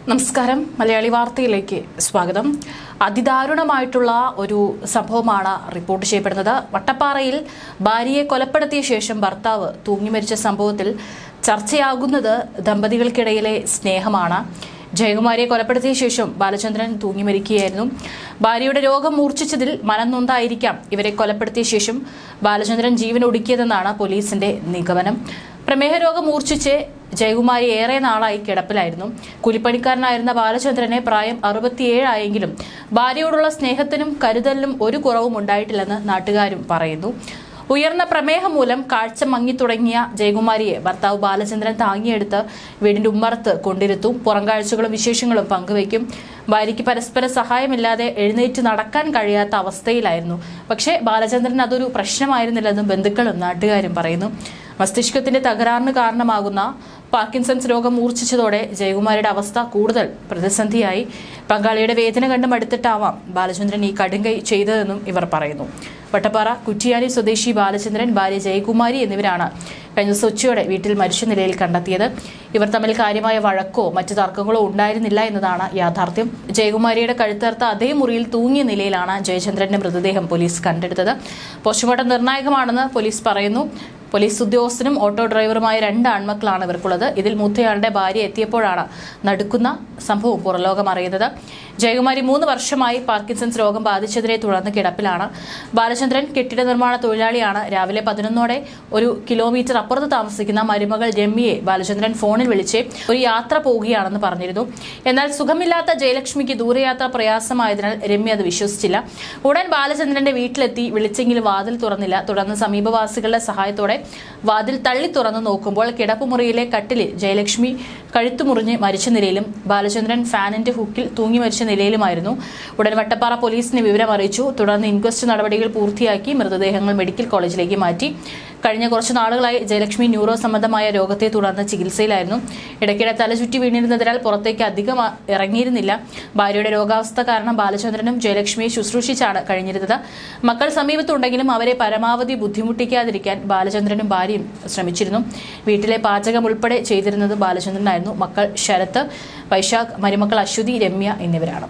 നമസ്കാരം. മലയാളി വാർത്തയിലേക്ക് സ്വാഗതം. അതിദാരുണമായിട്ടുള്ള ഒരു സംഭവമാണ് റിപ്പോർട്ട് ചെയ്യപ്പെടുന്നത്. വട്ടപ്പാറയിൽ ഭാര്യയെ കൊലപ്പെടുത്തിയ ശേഷം ഭർത്താവ് തൂങ്ങിമരിച്ച സംഭവത്തിൽ ചർച്ചയാകുന്നത് ദമ്പതികൾക്കിടയിലെ സ്നേഹമാണ്. ജയകുമാരിയെ കൊലപ്പെടുത്തിയ ശേഷം ബാലചന്ദ്രൻ തൂങ്ങിമരിക്കുകയായിരുന്നു. ഭാര്യയുടെ രോഗം മൂർച്ഛിച്ചതിൽ മനം നൊന്തായിരിക്കാം ഇവരെ കൊലപ്പെടുത്തിയ ശേഷം ബാലചന്ദ്രൻ ജീവൻ ഒടുക്കിയതെന്നാണ് പോലീസിന്റെ നിഗമനം. പ്രമേഹ രോഗം മൂർച്ഛിച്ച് ജയകുമാരി ഏറെ നാളായി കിടപ്പിലായിരുന്നു. കൂലിപ്പണിക്കാരനായിരുന്ന ബാലചന്ദ്രനെ പ്രായം 67 ആയെങ്കിലും ഭാര്യയോടുള്ള സ്നേഹത്തിനും കരുതലിനും ഒരു കുറവും ഉണ്ടായിട്ടില്ലെന്ന് നാട്ടുകാരും പറയുന്നു. ഉയർന്ന പ്രമേഹം മൂലം കാഴ്ച മങ്ങിത്തുടങ്ങിയ ജയകുമാരിയെ ഭർത്താവ് ബാലചന്ദ്രൻ താങ്ങിയെടുത്ത് വീടിന്റെ ഉമ്മറത്ത് കൊണ്ടിരുത്തും. പുറംകാഴ്ചകളും വിശേഷങ്ങളും പങ്കുവയ്ക്കും. ഭാര്യയ്ക്ക് പരസ്പര സഹായമില്ലാതെ എഴുന്നേറ്റ് നടക്കാൻ കഴിയാത്ത അവസ്ഥയിലായിരുന്നു. പക്ഷേ ബാലചന്ദ്രൻ അതൊരു പ്രശ്നമായിരുന്നില്ലെന്നും ബന്ധുക്കളും നാട്ടുകാരും പറയുന്നു. മസ്തിഷ്കത്തിന്റെ തകരാറിന് കാരണമാകുന്ന പാർക്കിൻസൺസ് രോഗം മൂർച്ഛിച്ചതോടെ ജയകുമാരിയുടെ അവസ്ഥ കൂടുതൽ പ്രതിസന്ധിയായി. പങ്കാളിയുടെ വേദന കണ്ട് മടുത്തിട്ടാവാം ബാലചന്ദ്രൻ ഈ കടുങ്കൈ ചെയ്തതെന്നും ഇവർ പറയുന്നു. വട്ടപ്പാറ കുറ്റിയാനി സ്വദേശി ബാലചന്ദ്രൻ, ഭാര്യ ജയകുമാരി എന്നിവരാണ് കഴിഞ്ഞ ദിവസം ഉച്ചയോടെ വീട്ടിൽ മരിച്ച നിലയിൽ കണ്ടെത്തിയത്. ഇവർ തമ്മിൽ കാര്യമായ വഴക്കോ മറ്റു തർക്കങ്ങളോ ഉണ്ടായിരുന്നില്ല എന്നതാണ് യാഥാർത്ഥ്യം. ജയകുമാരിയുടെ കഴുത്തർത്ത അതേ മുറിയിൽ തൂങ്ങിയ നിലയിലാണ് ജയചന്ദ്രന്റെ മൃതദേഹം പോലീസ് കണ്ടെടുത്തത്. പോസ്റ്റ്മോർട്ടം നിർണായകമാണെന്ന് പോലീസ് പറയുന്നു. പോലീസ് ഉദ്യോഗസ്ഥനും ഓട്ടോ ഡ്രൈവറുമായ 2 ആൺമക്കളാണ് ഇവർക്കുള്ളത്. ഇതിൽ മൂത്തയാളുടെ ഭാര്യ എത്തിയപ്പോഴാണ് നടുക്കുന്ന സംഭവം പുറലോകം അറിയുന്നത്. ജയകുമാരി 3 വർഷമായി പാർക്കിൻസൺസ് രോഗം ബാധിച്ചതിനെ തുടർന്ന് കിടപ്പിലാണ്. ബാലചന്ദ്രൻ കെട്ടിട നിർമ്മാണ തൊഴിലാളിയാണ്. രാവിലെ 11ഓടെ 1 കിലോമീറ്റർ അപ്പുറത്ത് താമസിക്കുന്ന മരുമകൾ രമ്യയെ ബാലചന്ദ്രൻ ഫോണിൽ വിളിച്ച് ഒരു യാത്ര പോവുകയാണെന്ന് പറഞ്ഞിരുന്നു. എന്നാൽ സുഖമില്ലാത്ത ജയലക്ഷ്മിക്ക് ദൂരയാത്ര പ്രയാസമായതിനാൽ രമ്യ അത് വിശ്വസിച്ചില്ല. ഉടൻ ബാലചന്ദ്രന്റെ വീട്ടിലെത്തി വിളിച്ചെങ്കിലും വാതിൽ തുറന്നില്ല. തുടർന്ന് സമീപവാസികളുടെ സഹായത്തോടെ വാതിൽ തള്ളി തുറന്നു നോക്കുമ്പോൾ കിടപ്പുമുറിയിലെ കട്ടിലിൽ ജയലക്ഷ്മി കഴുത്തുമുറിഞ്ഞ് മരിച്ച നിലയിലും ബാലചന്ദ്രൻ ഫാനിന്റെ ഹുക്കിൽ തൂങ്ങി മരിച്ച നിലയിലുമായിരുന്നു. ഉടൻ വട്ടപ്പാറ പോലീസിനെ വിവരം അറിയിച്ചു. തുടർന്ന് ഇൻക്വസ്റ്റ് നടപടികൾ പൂർത്തിയാക്കി മൃതദേഹങ്ങൾ മെഡിക്കൽ കോളേജിലേക്ക് മാറ്റി. കഴിഞ്ഞ കുറച്ച് നാളുകളായി ജയലക്ഷ്മി ന്യൂറോ സംബന്ധമായ രോഗത്തെ തുടർന്ന് ചികിത്സയിലായിരുന്നു. ഇടയ്ക്കിടെ തലചുറ്റി വീണിരുന്നതിനാൽ പുറത്തേക്ക് അധികം ഇറങ്ങിയിരുന്നില്ല. ഭാര്യയുടെ രോഗാവസ്ഥ കാരണം ബാലചന്ദ്രനും ജയലക്ഷ്മിയെ ശുശ്രൂഷിച്ചാണ് കഴിഞ്ഞിരുന്നത്. മക്കൾ സമീപത്തുണ്ടെങ്കിലും അവരെ പരമാവധി ബുദ്ധിമുട്ടിക്കാതിരിക്കാൻ ബാലചന്ദ്രനും ഭാര്യയും ശ്രമിച്ചിരുന്നു. വീട്ടിലെ പാചകം ഉൾപ്പെടെ ചെയ്തിരുന്നത് ബാലചന്ദ്രനായിരുന്നു. മക്കൾ ശരത്ത്, വൈശാഖ്, മരുമക്കൾ അശ്വതി, രമ്യ എന്നിവരാണ്.